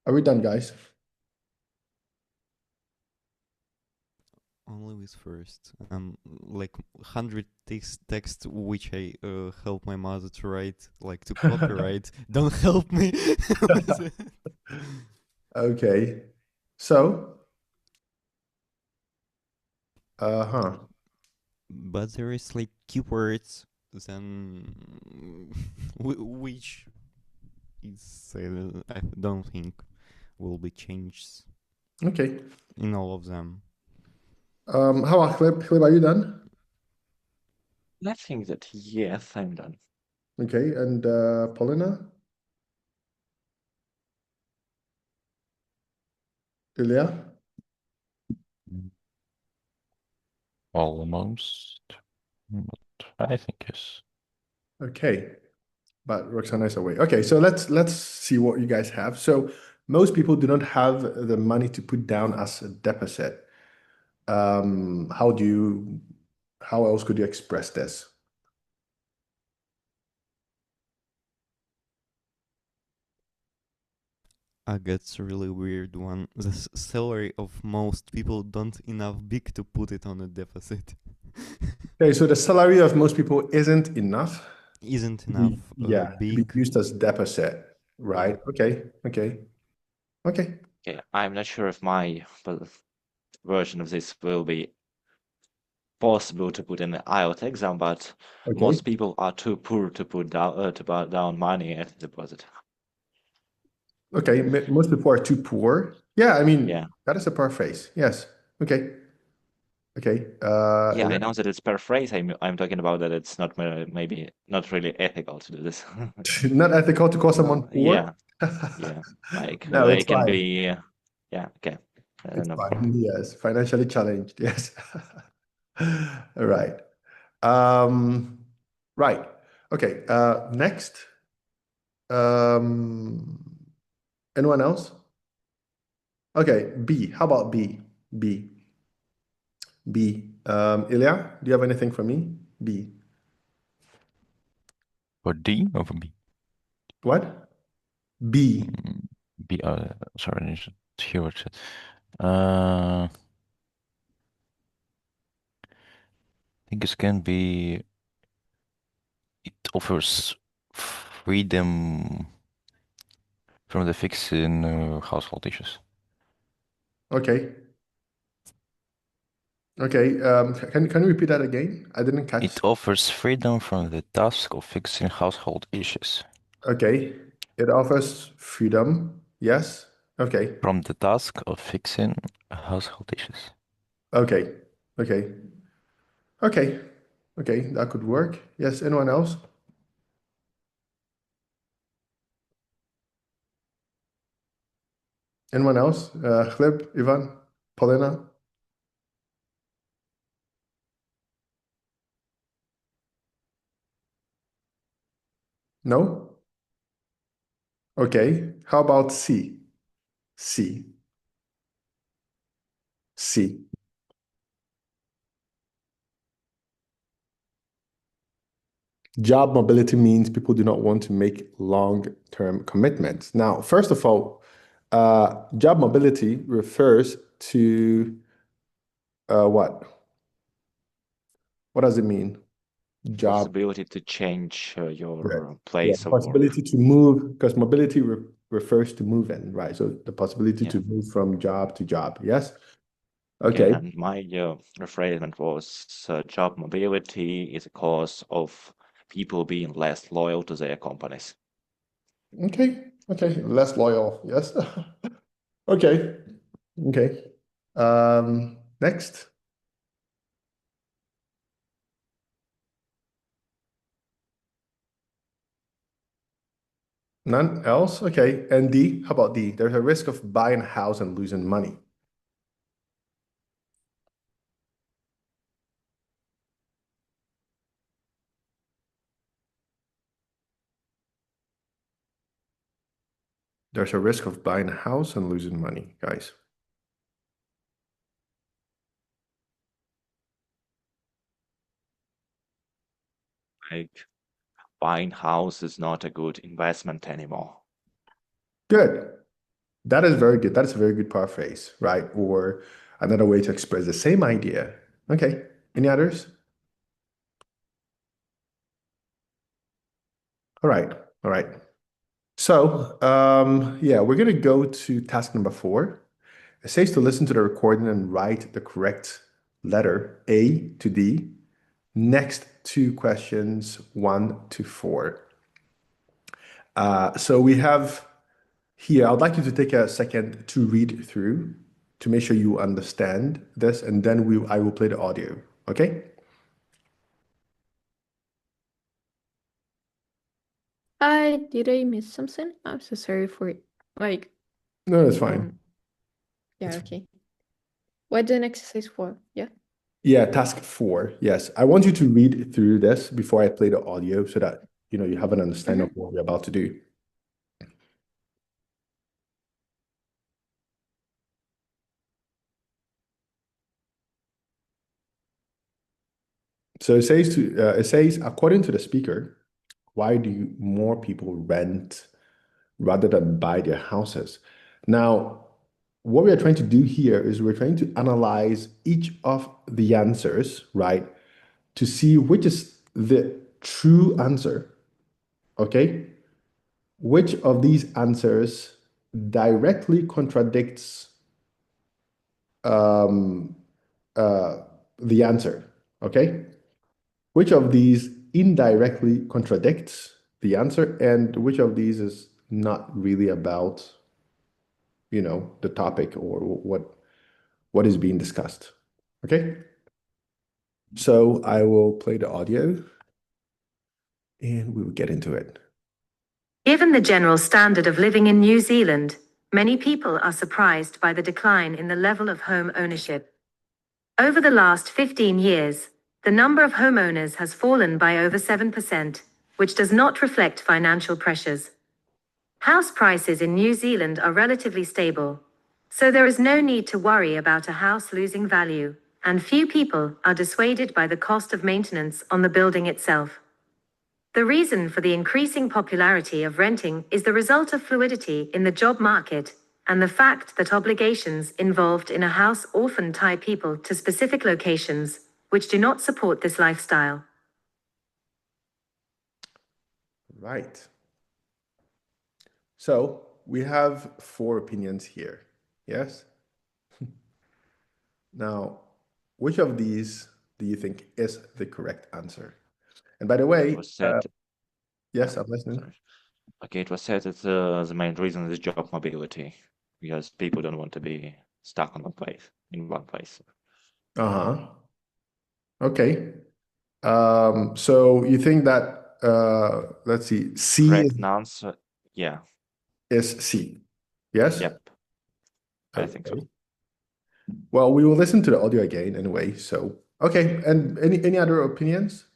Are we done, guys? Only with first. Like 100 text which I help my mother to write, like to copyright. Don't help me. Okay. So, But there is like keywords then which is I don't think will be changed Okay. in all of them. How about Clip? Clip, are you done? I think that yes, I'm done. Okay, and Paulina? Ilya? Almost. But I think yes. Okay, but Roxana is away. Okay, so let's see what you guys have. So most people do not have the money to put down as a deposit. How else could you express this? That's a really weird one. The salary of most people don't enough big to put it on a deposit. Okay, so the salary of most people isn't enough. Isn't enough to be big. used as deposit, right? Yeah. Okay. Okay, I'm not sure if my version of this will be possible to put in the IELTS exam, but Okay. most people are too poor to put down money at the deposit. Okay, most people are too poor. Yeah, I mean, Yeah. that is a paraphrase. Yes. Okay. Yeah, I Ilya? know that it's paraphrase. I'm talking about that it's not maybe not really ethical to do this. Not ethical to call someone poor? Yeah. Yeah. Like No, they it's can fine. be yeah, okay. It's No fine. problem. Yes, financially challenged. Yes. All right. Right. Okay. Next. Anyone else? Okay. B. How about B? B. Ilya, do you have anything for me? B. For D or for B? What? B. B. Sorry, I need to hear what it said. I think it can be. It offers freedom from the fixing household issues. Okay. Okay. Can you repeat that again? I didn't catch. It offers freedom from the task of fixing household issues. Okay. It offers freedom. Yes. Okay. From the task of fixing household issues. Okay. That could work. Yes. Anyone else? Anyone else? Gleb, Ivan, Paulina? No? Okay. How about C? C. Job mobility means people do not want to make long-term commitments. Now, first of all, job mobility refers to what? What does it mean? Job. Possibility to change your Correct. place of possibility to move, because mobility refers to moving, right? So the possibility Yeah. to move from job to job. Yes. Okay, Okay. and my rephrasement was job mobility is a cause of people being less loyal to their companies. Okay. Less loyal. Yes. Okay. Next. None else? Okay. And D, how about D? There's a risk of buying a house and losing money. There's a risk of buying a house and losing money, guys. Like buying house is not a good investment anymore. Good. That is very good. That is a very good paraphrase, right? Or another way to express the same idea. Okay. Any others? All right. All right. So, yeah, we're going to go to task number 4. It says to listen to the recording and write the correct letter A to D next to questions 1 to 4. So we have here, I'd like you to take a second to read through to make sure you understand this, and then I will play the audio, okay? Did I miss something? I'm so sorry for it. Like, No, that's fine. yeah, okay. What did exercise 4? Yeah. Yeah, task 4. Yes. I want you to read through this before I play the audio so that, you have an understanding of what we're about to do. So it says, according to the speaker, why do more people rent rather than buy their houses? Now, what we are trying to do here is we're trying to analyze each of the answers, right, to see which is the true answer, okay? Which of these answers directly contradicts the answer, okay? Which of these indirectly contradicts the answer, and which of these is not really about, the topic or what is being discussed, okay? So I will play the audio and we will get into it. Given the general standard of living in New Zealand, many people are surprised by the decline in the level of home ownership. Over the last 15 years, the number of homeowners has fallen by over 7%, which does not reflect financial pressures. House prices in New Zealand are relatively stable, so there is no need to worry about a house losing value, and few people are dissuaded by the cost of maintenance on the building itself. The reason for the increasing popularity of renting is the result of fluidity in the job market and the fact that obligations involved in a house often tie people to specific locations, which do not support this lifestyle. Right. So we have 4 opinions here, yes? Now, which of these do you think is the correct answer? And by the way, yes, I'm listening. Sorry. Okay, it was said that the main reason is job mobility, because people don't want to be stuck in one place. Uh-huh. Okay. So you think that, let's see, C Correct answer, yeah. is C, yes? Yep. I think so. Okay. Well, we will listen to the audio again anyway, so, okay. And any other opinions?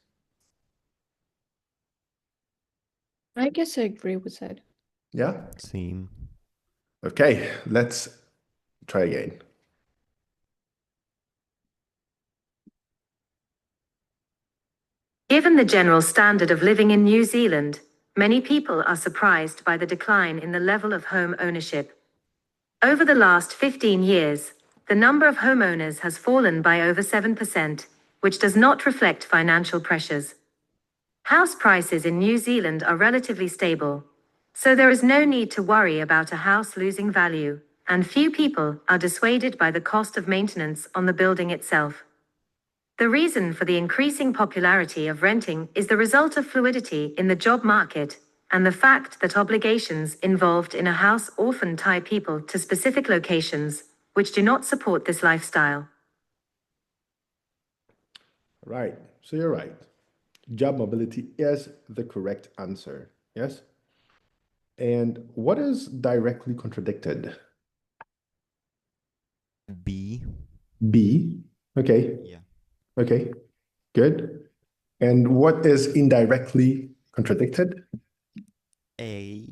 I guess I agree with that. Yeah? Same. Okay, let's try again. Given the general standard of living in New Zealand, many people are surprised by the decline in the level of home ownership. Over the last 15 years, the number of homeowners has fallen by over 7%, which does not reflect financial pressures. House prices in New Zealand are relatively stable, so there is no need to worry about a house losing value, and few people are dissuaded by the cost of maintenance on the building itself. The reason for the increasing popularity of renting is the result of fluidity in the job market and the fact that obligations involved in a house often tie people to specific locations, which do not support this lifestyle. Right, so you're right. Job mobility is the correct answer, yes? And what is directly contradicted? B. B, okay. Yeah. Okay, good. And what is indirectly contradicted? A.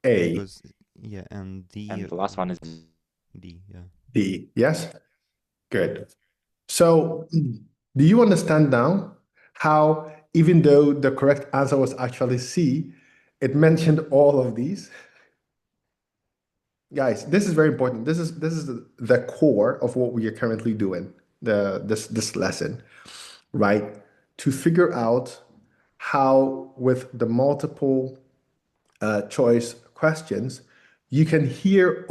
A. Because, yeah, and D. And the last one is D, yeah. D, yes? Good. So, do you understand now how, even though the correct answer was actually C, it mentioned all of these? Guys, this is very important. This is the core of what we are currently doing, this lesson, right? To figure out how with the multiple choice questions, you can hear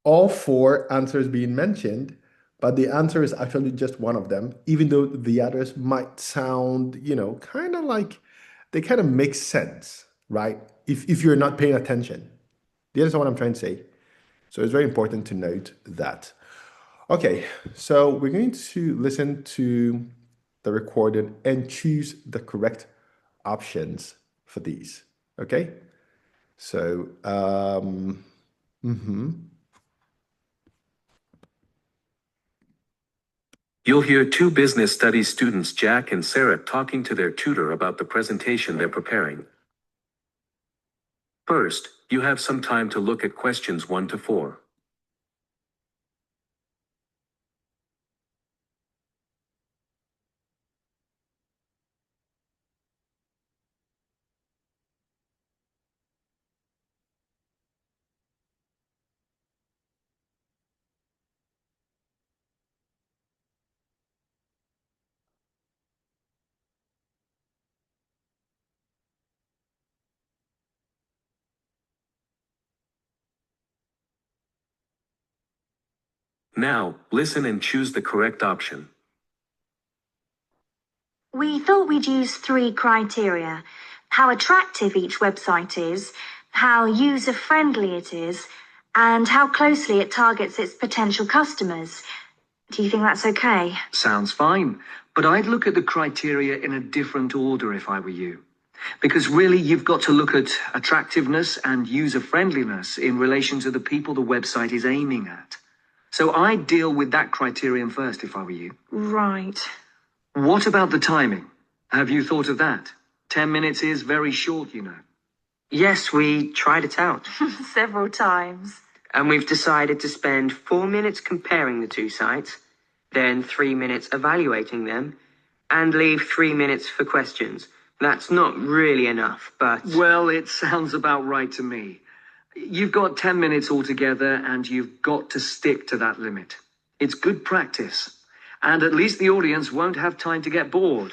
all four answers being mentioned, but the answer is actually just one of them, even though the others might sound, kind of like they kind of make sense, right? If you're not paying attention. Do you understand what I'm trying to say? So it's very important to note that. Okay, so we're going to listen to the recording and choose the correct options for these. Okay? So, You'll hear two business studies students, Jack and Sarah, talking to their tutor about the presentation they're preparing. First, you have some time to look at questions 1 to 4. Now, listen and choose the correct option. We thought we'd use 3 criteria: how attractive each website is, how user-friendly it is, and how closely it targets its potential customers. Do you think that's okay? Sounds fine, but I'd look at the criteria in a different order if I were you. Because really, you've got to look at attractiveness and user-friendliness in relation to the people the website is aiming at. So I'd deal with that criterion first if I were you. Right. What about the timing? Have you thought of that? 10 minutes is very short, you know. Yes, we tried it out. Several times. And we've decided to spend 4 minutes comparing the two sites, then 3 minutes evaluating them, and leave 3 minutes for questions. That's not really enough, but... Well, it sounds about right to me. You've got 10 minutes altogether, and you've got to stick to that limit. It's good practice. And at least the audience won't have time to get bored.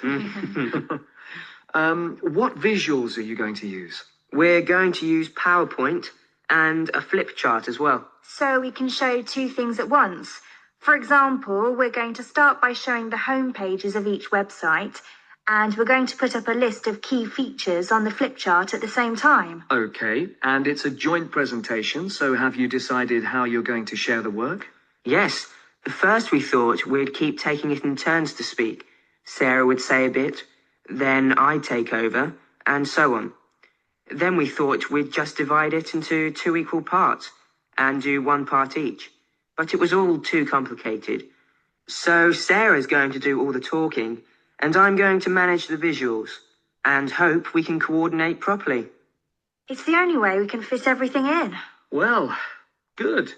What visuals are you going to use? We're going to use PowerPoint and a flip chart as well. So we can show 2 things at once. For example, we're going to start by showing the home pages of each website, and we're going to put up a list of key features on the flip chart at the same time. Okay, and it's a joint presentation, so have you decided how you're going to share the work? Yes. At first we thought we'd keep taking it in turns to speak. Sarah would say a bit, then I'd take over, and so on. Then we thought we'd just divide it into 2 equal parts and do 1 part each. But it was all too complicated. So Sarah's going to do all the talking, and I'm going to manage the visuals, and hope we can coordinate properly. It's the only way we can fit everything in. Well, good.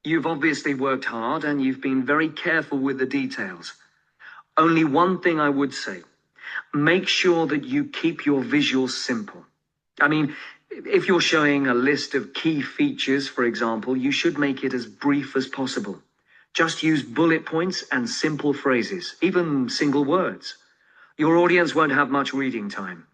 You've obviously worked hard and you've been very careful with the details. Only one thing I would say. Make sure that you keep your visuals simple. I mean, if you're showing a list of key features, for example, you should make it as brief as possible. Just use bullet points and simple phrases, even single words. Your audience won't have much reading time.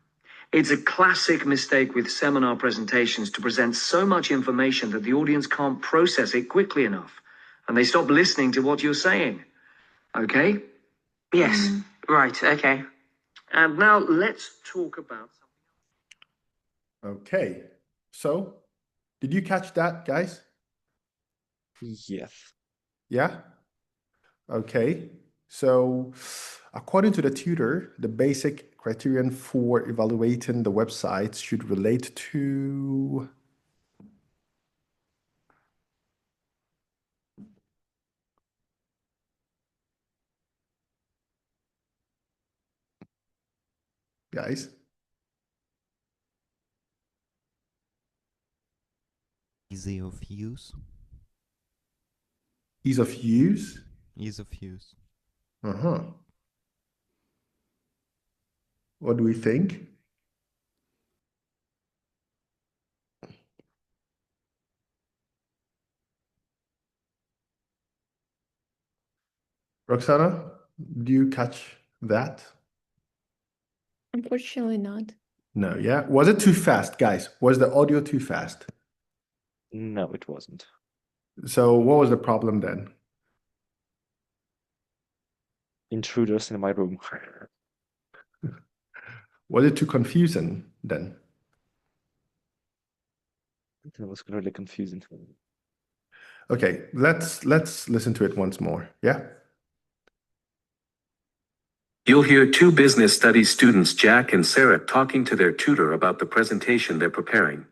It's a classic mistake with seminar presentations to present so much information that the audience can't process it quickly enough, and they stop listening to what you're saying. Okay? Yes, right, okay. And now let's talk about something. Okay. So, did you catch that, guys? Yes. Yeah? Okay. So, according to the tutor, the basic criterion for evaluating the websites should relate to guys. Easy of use. Ease of use. Ease of use. Uh-huh. What do we think? Roxana, do you catch that? Unfortunately not. No, yeah? Was it too fast, guys? Was the audio too fast? No, it wasn't. So what was the problem then? Intruders in my room. Was it too confusing then? It was really confusing. Okay, let's listen to it once more. Yeah? You'll hear two business studies students, Jack and Sarah, talking to their tutor about the presentation they're preparing.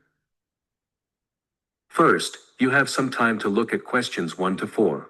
First, you have some time to look at questions 1 to 4.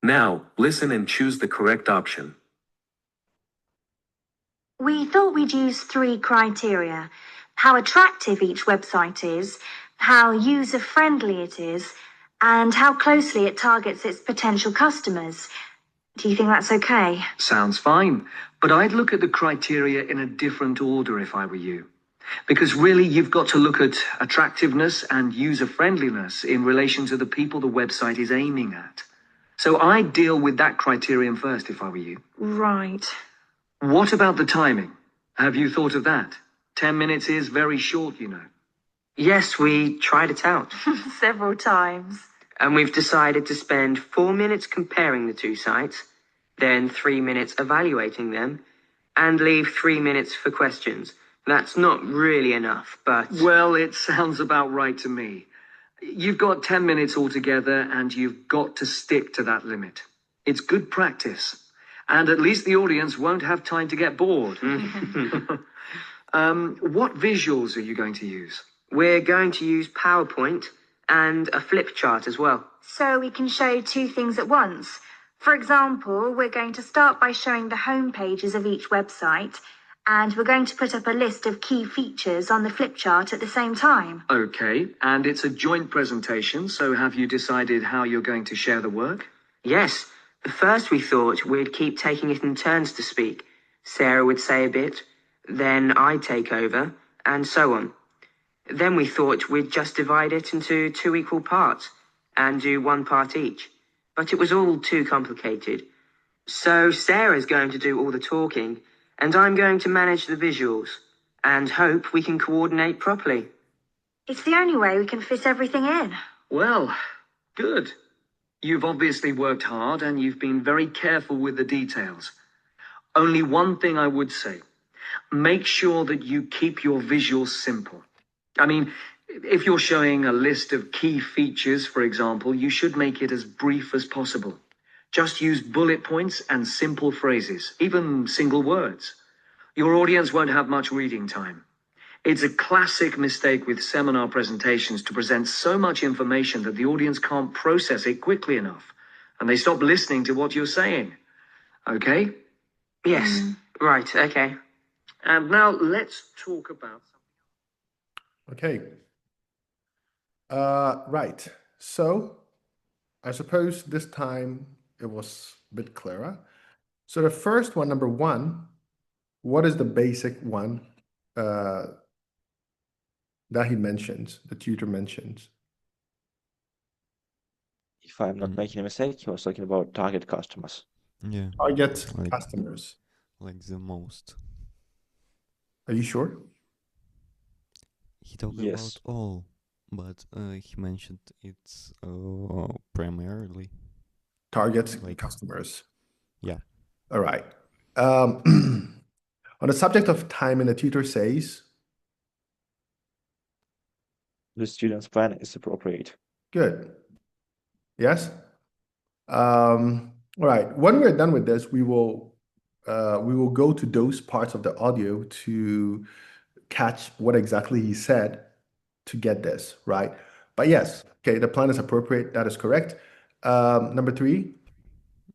Now, listen and choose the correct option. We thought we'd use 3 criteria: how attractive each website is, how user-friendly it is, and how closely it targets its potential customers. Do you think that's okay? Sounds fine, but I'd look at the criteria in a different order if I were you. Because really, you've got to look at attractiveness and user-friendliness in relation to the people the website is aiming at. So I'd deal with that criterion first if I were you. Right. What about the timing? Have you thought of that? 10 minutes is very short, you know. Yes, we tried it out. Several times. And we've decided to spend 4 minutes comparing the two sites, then 3 minutes evaluating them, and leave 3 minutes for questions. That's not really enough, but... Well, it sounds about right to me. You've got 10 minutes altogether, and you've got to stick to that limit. It's good practice. And at least the audience won't have time to get bored. What visuals are you going to use? We're going to use PowerPoint and a flip chart as well. So we can show 2 things at once. For example, we're going to start by showing the home pages of each website, and we're going to put up a list of key features on the flip chart at the same time. Okay, and it's a joint presentation, so have you decided how you're going to share the work? Yes. At first we thought we'd keep taking it in turns to speak. Sarah would say a bit, then I'd take over, and so on. Then we thought we'd just divide it into 2 equal parts and do 1 part each. But it was all too complicated. So Sarah's going to do all the talking, and I'm going to manage the visuals, and hope we can coordinate properly. It's the only way we can fit everything in. Well, good. You've obviously worked hard and you've been very careful with the details. Only one thing I would say. Make sure that you keep your visuals simple. I mean, if you're showing a list of key features, for example, you should make it as brief as possible. Just use bullet points and simple phrases, even single words. Your audience won't have much reading time. It's a classic mistake with seminar presentations to present so much information that the audience can't process it quickly enough, and they stop listening to what you're saying. Okay? Yes. Right, okay. And now let's talk about Okay. Right. So I suppose this time it was a bit clearer. So the first one, number 1, what is the basic one that he mentions, the tutor mentions? If I'm not making a mistake, he was talking about target customers. Yeah. Target Like- customers. Like the most. Are you sure? He talked Yes. about all, but he mentioned it's primarily. Target Like- customers. Yeah. All right. On the subject of time, and the tutor says, The student's plan is appropriate. good. Yes? All right. When we're done with this, we will go to those parts of the audio to catch what exactly he said to get this, right? But yes, okay, the plan is appropriate. That is correct. Number 3,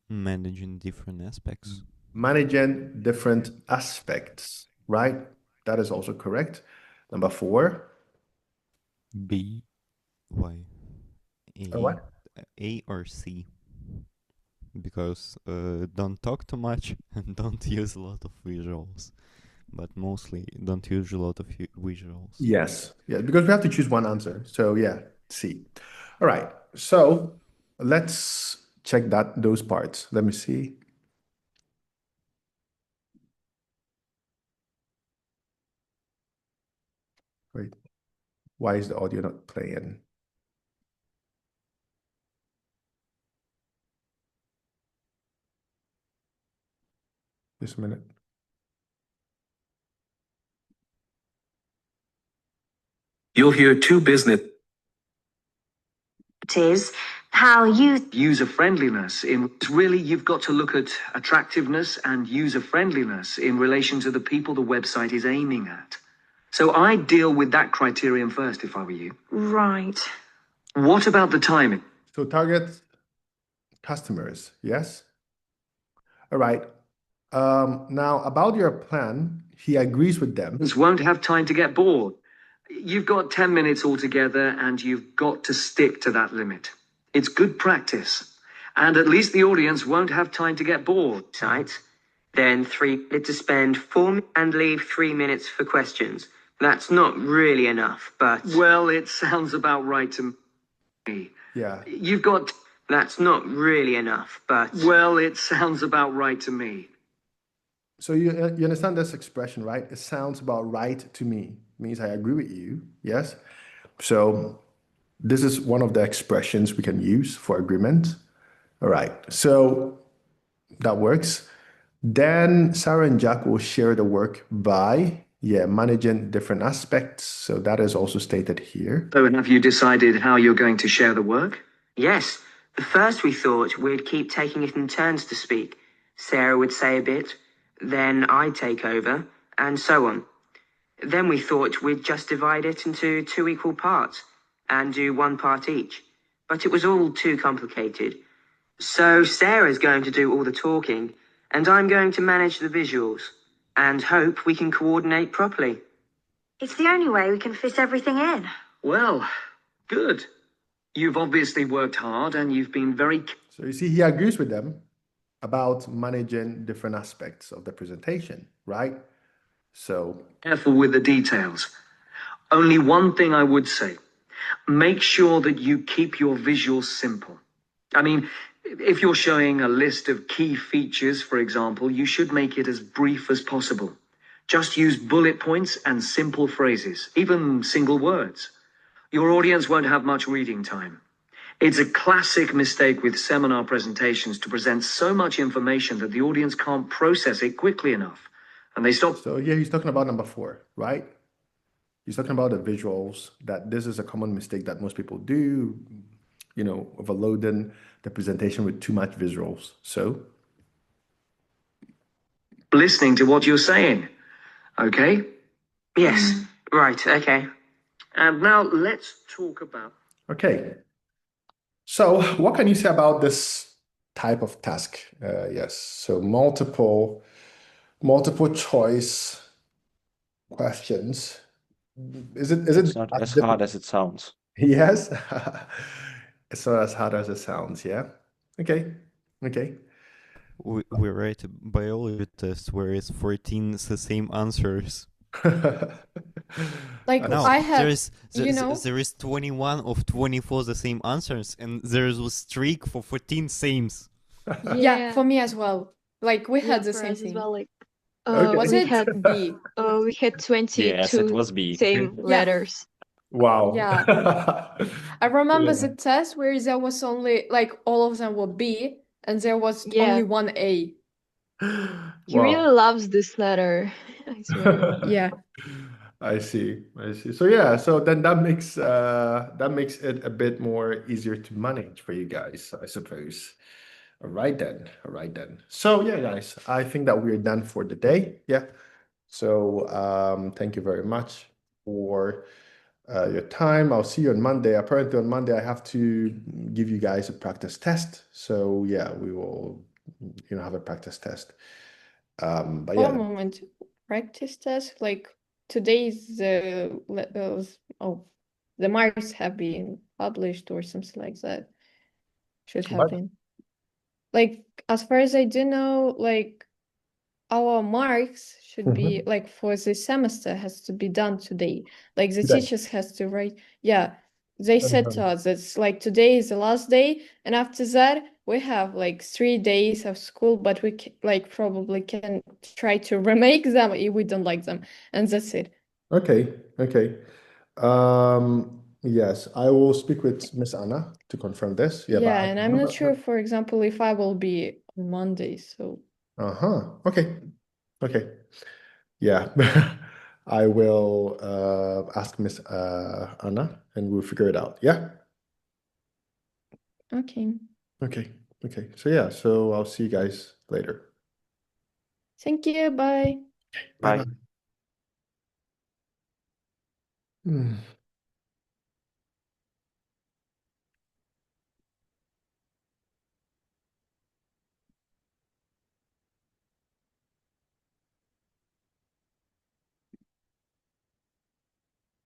Managing different aspects. Managing different aspects, right? That is also correct. Number 4. B. Why? A, what? A or C? Because don't talk too much and don't use a lot of visuals. But mostly don't use a lot of visuals. Yes, yeah, because we have to choose one answer. So yeah, C. All right, so let's check those parts. Let me see. Wait, why is the audio not playing? Just a minute. You'll hear 2 business Is how you User-friendliness in really you've got to look at attractiveness and user-friendliness in relation to the people the website is aiming at. So I'd deal with that criterion first if I were you. right. What about the timing? So target customers, yes? All right. Now about your plan, he agrees with them. Won't have time to get bored. You've got 10 minutes altogether and you've got to stick to that limit. It's good practice. And at least the audience won't have time to get bored. Right. Then 3 minutes to spend 4 and leave 3 minutes for questions. That's not really enough, but... Well, it sounds about right to me. Yeah. You've got... That's not really enough, but... Well, it sounds about right to me. So you understand this expression, right? It sounds about right to me. Means I agree with you, yes? So this is one of the expressions we can use for agreement. All right, so that works. Then Sarah and Jack will share the work by, managing different aspects. So that is also stated here. So have you decided how you're going to share the work? Yes. At first we thought we'd keep taking it in turns to speak. Sarah would say a bit, then I'd take over, and so on. Then we thought we'd just divide it into 2 equal parts and do 1 part each. But it was all too complicated. So Sarah's going to do all the talking, and I'm going to manage the visuals, and hope we can coordinate properly. It's the only way we can fit everything in. Well, good. You've obviously worked hard and you've been very... So you see, he agrees with them about managing different aspects of the presentation, right? So careful with the details. Only one thing I would say. Make sure that you keep your visuals simple. I mean, if you're showing a list of key features, for example, you should make it as brief as possible. Just use bullet points and simple phrases, even single words. Your audience won't have much reading time. It's a classic mistake with seminar presentations to present so much information that the audience can't process it quickly enough. And they stop. So yeah, he's talking about number 4, right? He's talking about the visuals, that this is a common mistake that most people do, overloading the presentation with too much visuals. So listening to what you're saying, okay? Yes, right, okay. And now let's talk about... Okay. So what can you say about this type of task? Yes, so multiple choice questions. Is it It's not as hard as it sounds. Yes. It's not as hard as it sounds, yeah. Okay. We write a biology test where it's 14 the same answers. Like No, I have, there is 21 of 24 the same answers, and there is a streak for 14 sames. yeah, for me as well. Like we had the for same us as thing. well, like, Was we it had B? we had 22 Yes, it was B. same letters. Wow. Yeah. I remember the test where there was only like all of them were B and there was only one A. He really loves this letter. I swear. Yeah. I see. So yeah, so then that makes it a bit more easier to manage for you guys, I suppose. All right then. So yeah, guys, I think that we're done for the day. Yeah. So thank you very much for your time. I'll see you on Monday. Apparently on Monday I have to give you guys a practice test. So yeah, we will have a practice test. But One yeah, moment. Practice test, like today's the marks have been published or something like that. Should have What? been. Like, as far as I do know, like our marks should be like for the semester has to be done today. Like the Today. teachers has to write. Yeah, they said to us that's like today is the last day, and after that we have like 3 days of school, but we like probably can try to remake them if we don't like them, and that's it. Okay. Yes, I will speak with Miss Anna to confirm this. Yeah, Yeah, but and I'm not sure, for example, if I will be on Monday. So Okay. Yeah. I will ask Miss Anna and we'll figure it out. Yeah. okay. Okay. So yeah, so I'll see you guys later. Thank you. Bye. Bye-bye. Bye.